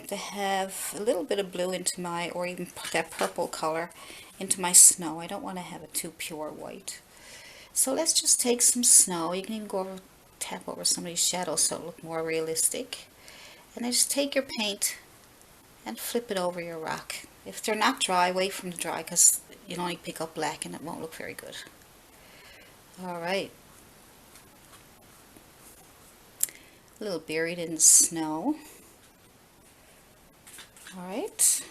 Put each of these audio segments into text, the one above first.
like to have a little bit of blue into my, or even that purple color into my snow. I don't want to have it too pure white. So let's just take some snow. You can even go over, tap over some of these shadows so it look more realistic. And then just take your paint and flip it over your rock. If they're not dry, wait for them to dry, because you'll only pick up black and it won't look very good. Alright. A little buried in the snow. Alright.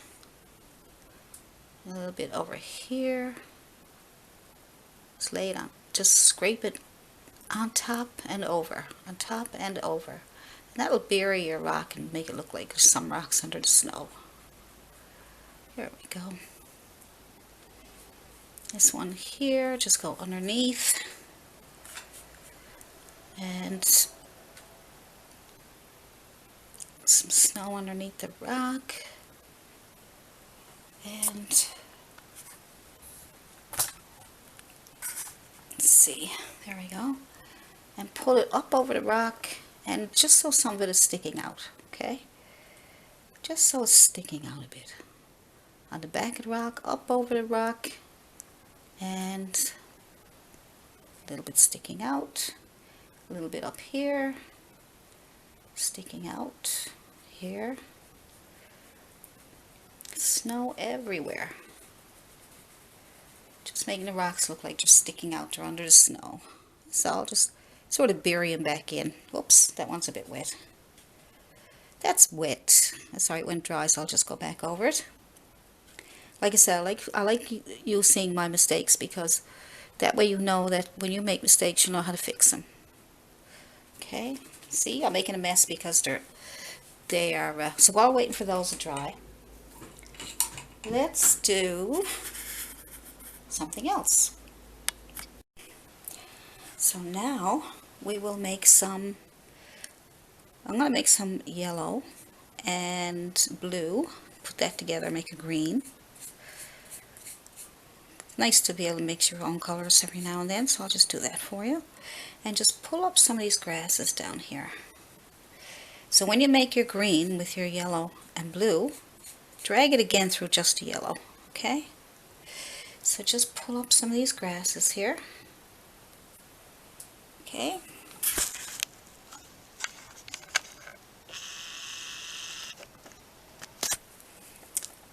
A little bit over here. Just lay it on. Just scrape it on top and over. On top and over. And that'll bury your rock and make it look like there's some rocks under the snow. There we go. This one here, just go underneath. And some snow underneath the rock. And let's see, there we go. And pull it up over the rock, and just so some of it is sticking out, okay? Just so it's sticking out a bit. On the back of the rock, up over the rock, and a little bit sticking out. A little bit up here, sticking out here. Snow everywhere. Just making the rocks look like they're sticking out. They're under the snow. So I'll just sort of bury them back in. Whoops, that one's a bit wet. That's wet. Sorry, it went dry, so I'll just go back over it. Like I said, I like you seeing my mistakes, because that way you know that when you make mistakes, you know how to fix them. Okay, see, I'm making a mess because they are. So while waiting for those to dry, let's do something else. So now we will make some, I'm going to make some yellow and blue, put that together, make a green. Nice to be able to mix your own colors every now and then, so I'll just do that for you. And just pull up some of these grasses down here. So when you make your green with your yellow and blue, drag it again through just the yellow, okay? So just pull up some of these grasses here. Okay.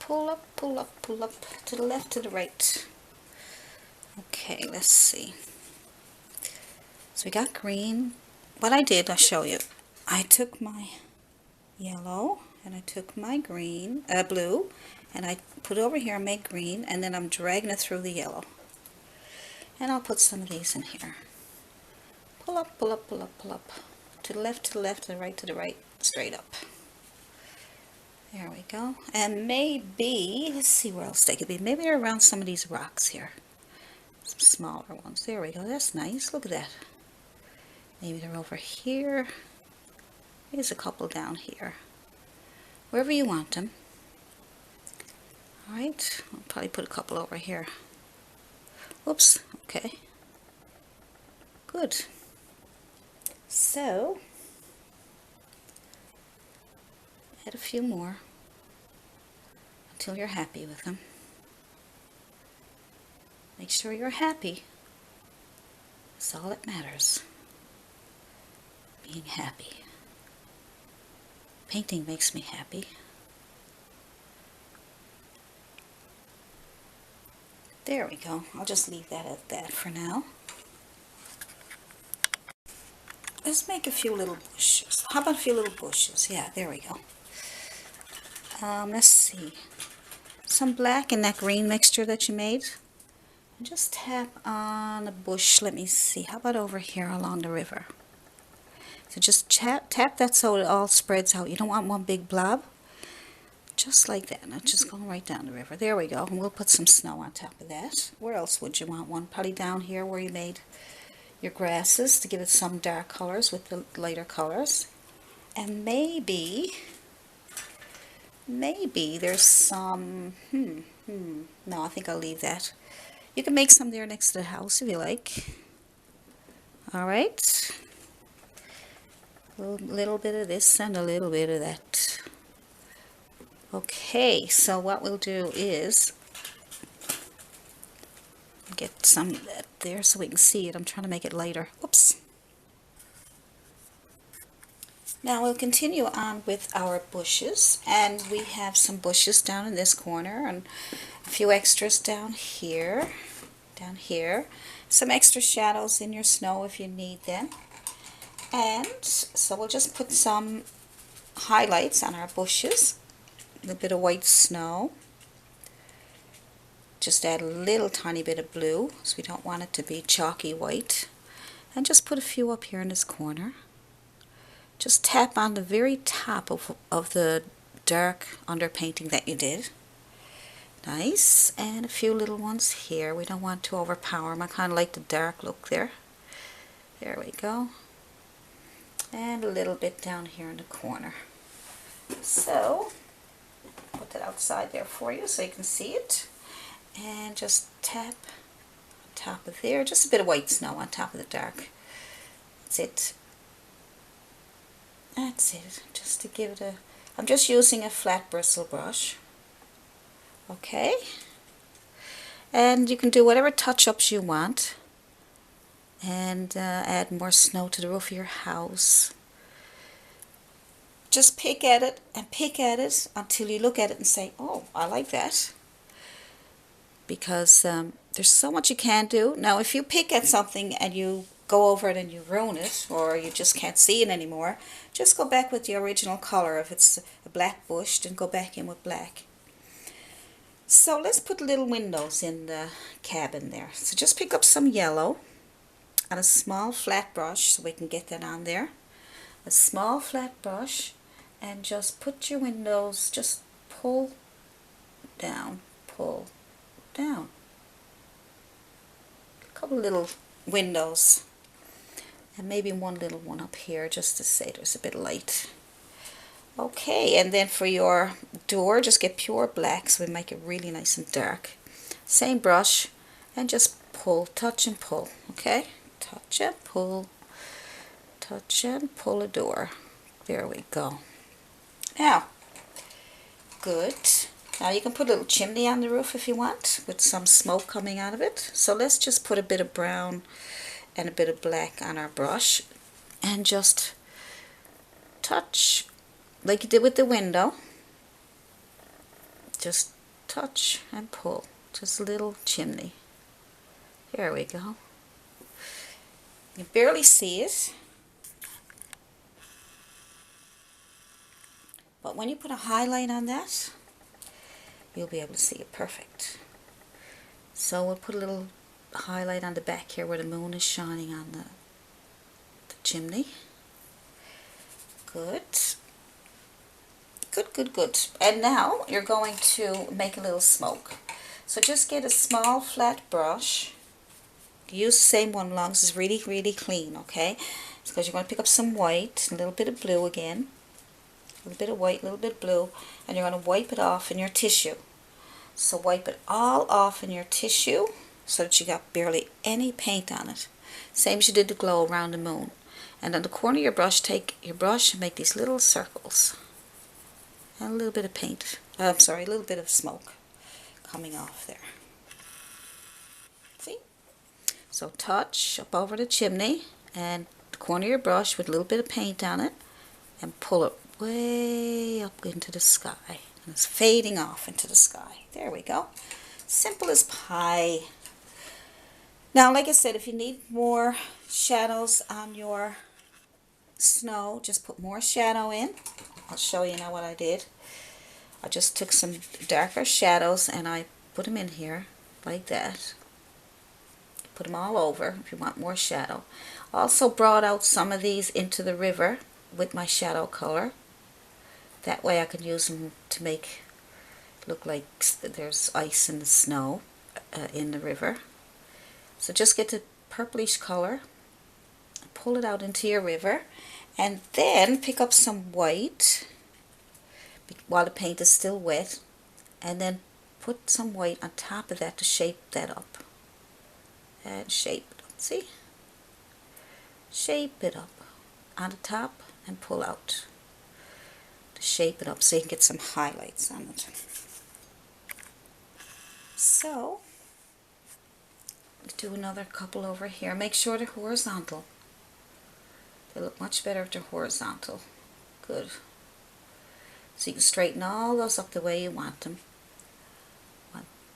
Pull up, pull up, pull up, to the left, to the right. Okay, let's see. So we got green. What I did, I'll show you. I took my yellow and I took my green, blue, and I put it over here and made green, and then I'm dragging it through the yellow. And I'll put some of these in here. Pull up, pull up, pull up, pull up. To the left, to the left, to the right, straight up. There we go. And maybe, let's see where else they could be. Maybe they're around some of these rocks here. Some smaller ones. There we go. That's nice. Look at that. Maybe they're over here. There's a couple down here. Wherever you want them. Alright. I'll probably put a couple over here. Oops. Okay. Good. So, add a few more until you're happy with them. Make sure you're happy. That's all that matters. Being happy. Painting makes me happy. There we go. I'll just leave that at that for now. Let's make a few little bushes. How about a few little bushes? Yeah, there we go. Let's see. Some black in that green mixture that you made. And just tap on a bush. Let me see. How about over here along the river? So just tap that so it all spreads out. You don't want one big blob. Just like that. Now just going right down the river. There we go. And we'll put some snow on top of that. Where else would you want one? Probably down here where you made your grasses to give it some dark colors with the lighter colors. And maybe there's some, no, I think I'll leave that. You can make some there next to the house if you like. Alright. A little bit of this and a little bit of that. Okay, so what we'll do is get some of that there so we can see it. I'm trying to make it lighter. Oops. Now we'll continue on with our bushes, and we have some bushes down in this corner and a few extras down here, some extra shadows in your snow if you need them. And so we'll just put some highlights on our bushes, a little bit of white snow. Just add a little tiny bit of blue, so we don't want it to be chalky white. And just put a few up here in this corner. Just tap on the very top of the dark underpainting that you did. Nice. And a few little ones here. We don't want to overpower them. I kind of like the dark look there. There we go. And a little bit down here in the corner. So, put that outside there for you so you can see it. And just tap on top of there. Just a bit of white snow on top of the dark. That's it. That's it. Just to give it a... I'm just using a flat bristle brush. Okay. And you can do whatever touch-ups you want. And add more snow to the roof of your house. Just pick at it and pick at it until you look at it and say, oh, I like that. Because there's so much you can do. Now, if you pick at something and you go over it and you ruin it, or you just can't see it anymore, just go back with the original color. If it's a black bush, then go back in with black. So let's put little windows in the cabin there. So just pick up some yellow on a small flat brush so we can get that on there. A small flat brush, and just put your windows, just pull down, pull down. A couple little windows, and maybe one little one up here just to say there's a bit of light. Okay, and then for your door, just get pure black so we make it really nice and dark. Same brush, and just pull, touch and pull, okay? Touch and pull, touch and pull a door. There we go. Now, good. Now you can put a little chimney on the roof if you want, with some smoke coming out of it. So let's just put a bit of brown and a bit of black on our brush, and just touch like you did with the window. Just touch and pull, just a little chimney. There we go. You can barely see it, but when you put a highlight on that, you'll be able to see it perfect. So we'll put a little highlight on the back here where the moon is shining on the chimney. Good. Good, good, good. And now you're going to make a little smoke. So just get a small flat brush. Use the same one long as it's really, really clean, okay? It's because you're going to pick up some white, a little bit of blue again. A little bit of white, a little bit of blue, and you're going to wipe it off in your tissue. So wipe it all off in your tissue so that you got barely any paint on it. Same as you did the glow around the moon. And on the corner of your brush, take your brush and make these little circles. And a little bit of paint, a little bit of smoke coming off there. See? So touch up over the chimney and the corner of your brush with a little bit of paint on it, and pull it way up into the sky. And it's fading off into the sky. There we go. Simple as pie. Now, like I said, if you need more shadows on your snow, just put more shadow in. I'll show you now what I did. I just took some darker shadows and I put them in here like that. Put them all over if you want more shadow. Also brought out some of these into the river with my shadow color. That way I can use them to make look like there's ice in the snow in the river. So just get the purplish color, pull it out into your river, and then pick up some white while the paint is still wet, and then put some white on top of that to shape that up. And shape it up, see? Shape it up on the top and pull out to shape it up so you can get some highlights on it. So, do another couple over here. Make sure they're horizontal. They look much better if they're horizontal. Good. So you can straighten all those up the way you want them.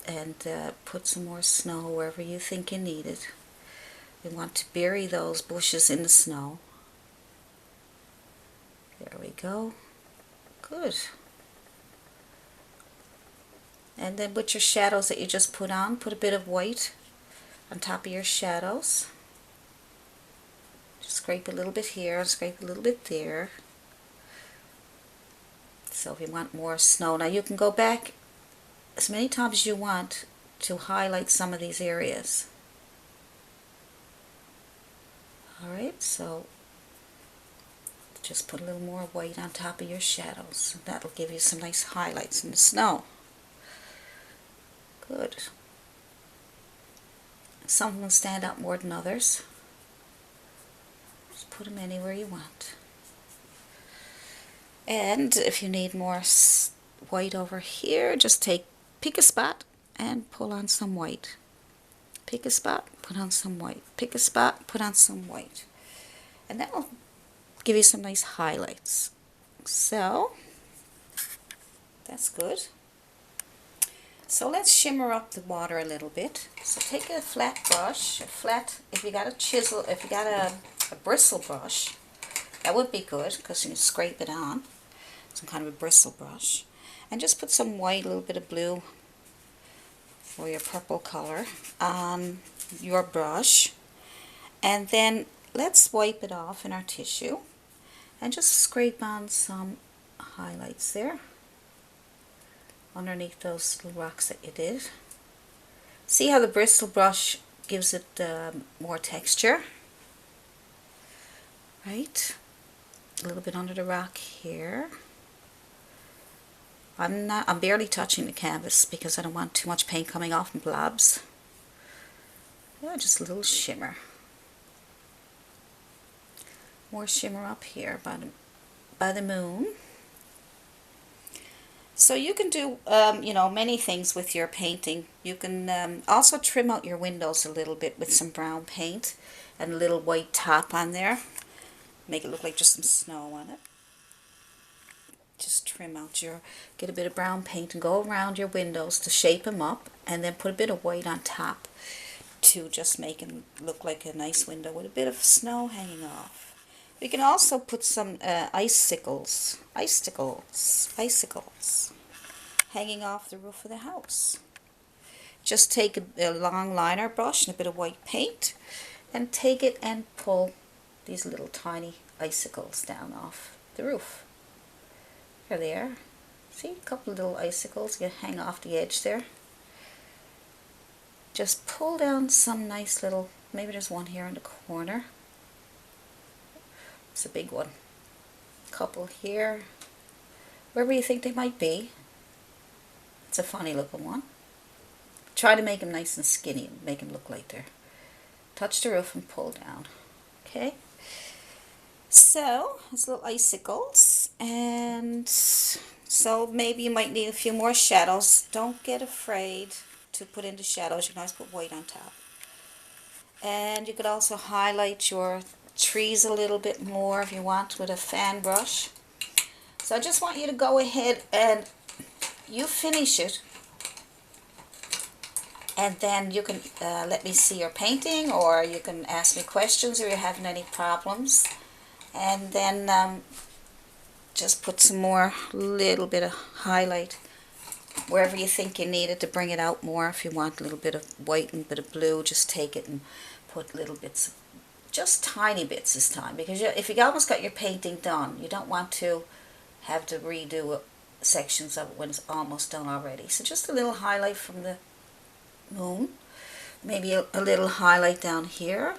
And put some more snow wherever you think you need it. You want to bury those bushes in the snow. There we go. Good. And then with your shadows that you just put on, put a bit of white on top of your shadows. Just scrape a little bit here, scrape a little bit there. So if you want more snow, now you can go back as many times as you want to highlight some of these areas. Alright, so just put a little more white on top of your shadows. That'll give you some nice highlights in the snow. Good. Some will stand out more than others. Just put them anywhere you want. And if you need more white over here, just pick a spot and pull on some white. Pick a spot, put on some white. Pick a spot, put on some white. And that will give you some nice highlights. So, that's good. So let's shimmer up the water a little bit. So take a flat brush, if you got a chisel, if you got a bristle brush, that would be good because you can scrape it on. Some kind of a bristle brush. And just put some white, a little bit of blue, or your purple color on your brush. And then let's wipe it off in our tissue and just scrape on some highlights there underneath those little rocks that you did. See how the bristle brush gives it more texture, right? A little bit under the rock here. I'm barely touching the canvas because I don't want too much paint coming off in blobs. Yeah, just a little shimmer. More shimmer up here by the moon. So you can do, you know, many things with your painting. You can also trim out your windows a little bit with some brown paint and a little white top on there. Make it look like just some snow on it. Just trim out get a bit of brown paint and go around your windows to shape them up, and then put a bit of white on top to just make them look like a nice window with a bit of snow hanging off. We can also put some icicles hanging off the roof of the house. Just take a long liner brush and a bit of white paint and take it and pull these little tiny icicles down off the roof. Here they are. See, a couple of little icicles you hang off the edge there. Just pull down some nice little, maybe there's one here in the corner. It's a big one. A couple here. Wherever you think they might be. It's a funny looking one. Try to make them nice and skinny and make them look like they're touch the roof and pull down. Okay? So, there's little icicles, and so maybe you might need a few more shadows. Don't get afraid to put in the shadows. You can always put white on top. And you could also highlight your trees a little bit more if you want with a fan brush. So I just want you to go ahead and you finish it, and then you can let me see your painting, or you can ask me questions if you're having any problems. And then just put some more, little bit of highlight wherever you think you need it to bring it out more. If you want a little bit of white and a bit of blue, just take it and put little bits, just tiny bits this time, because if you almost got your painting done, you don't want to have to redo sections of it when it's almost done already. So just a little highlight from the moon, maybe a little highlight down here.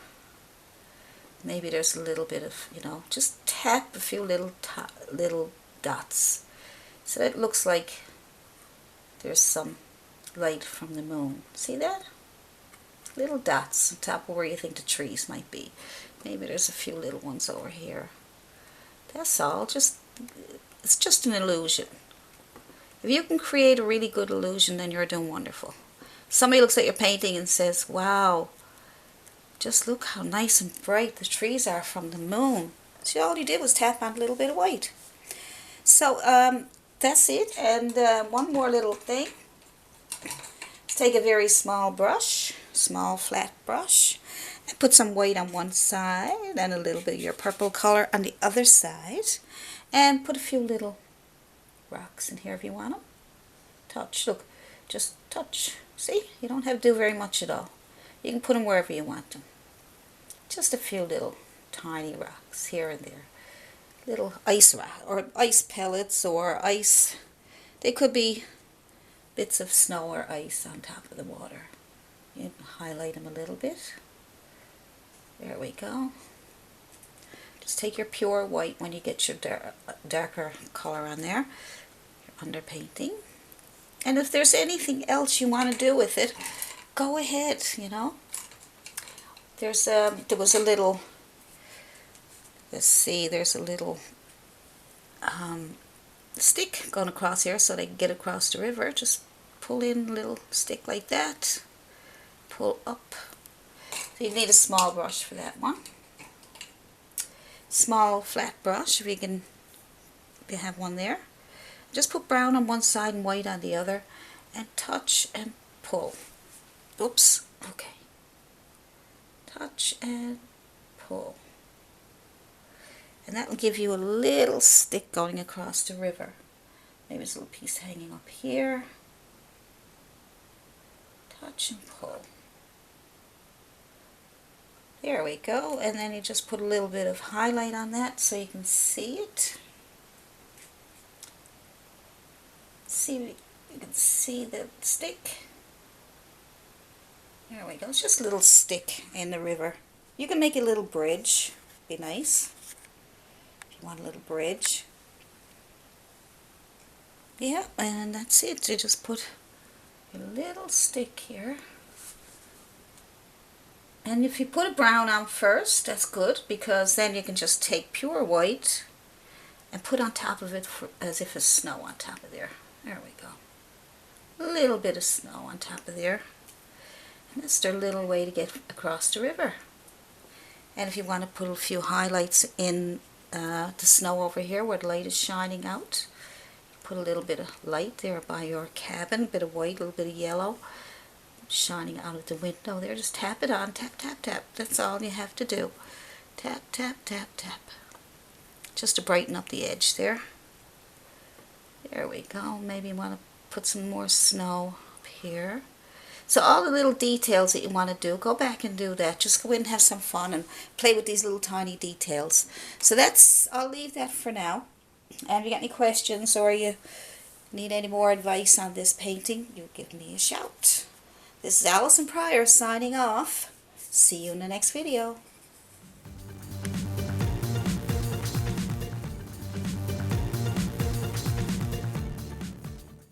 Maybe there's a little bit of, you know, just tap a few little dots. So it looks like there's some light from the moon. See that? Little dots on top of where you think the trees might be. Maybe there's a few little ones over here. That's all. Just It's just an illusion. If you can create a really good illusion, then you're doing wonderful. Somebody looks at your painting and says, wow, just look how nice and bright the trees are from the moon. See, all you did was tap on a little bit of white. So that's it. And one more little thing. Take a very small brush, small flat brush, and put some white on one side and a little bit of your purple color on the other side. And put a few little rocks in here if you want them. Touch, look, just touch. See, you don't have to do very much at all. You can put them wherever you want them. Just a few little tiny rocks here and there. Little ice rock, or ice pellets, or ice. They could be bits of snow or ice on top of the water. You can highlight them a little bit. There we go. Just take your pure white when you get your darker color on there, your underpainting. And if there's anything else you want to do with it, go ahead, you know. There was a little, let's see, there's a little stick going across here so they can get across the river. Just pull in a little stick like that, pull up. So you need a small brush for that one. Small flat brush, if you have one there. Just put brown on one side and white on the other, and touch and pull. Oops, okay. Touch and pull. And that will give you a little stick going across the river. Maybe there's a little piece hanging up here. Touch and pull. There we go. And then you just put a little bit of highlight on that so you can see it. See, you can see the stick. There we go. It's just a little stick in the river. You can make a little bridge. Be nice. If you want a little bridge. Yeah, and that's it. You just put a little stick here. And if you put a brown on first, that's good, because then you can just take pure white and put on top of it as if it's snow on top of there. There we go. A little bit of snow on top of there. And that's their little way to get across the river. And if you want to put a few highlights in the snow over here where the light is shining out, put a little bit of light there by your cabin, a bit of white, a little bit of yellow, shining out of the window there. Just tap it on, tap, tap, tap. That's all you have to do. Tap, tap, tap, tap. Just to brighten up the edge there. There we go. Maybe you want to put some more snow up here. So all the little details that you want to do, go back and do that. Just go in and have some fun and play with these little tiny details. So that's, I'll leave that for now. And if you got any questions or you need any more advice on this painting, you give me a shout. This is Alison Pryor signing off. See you in the next video.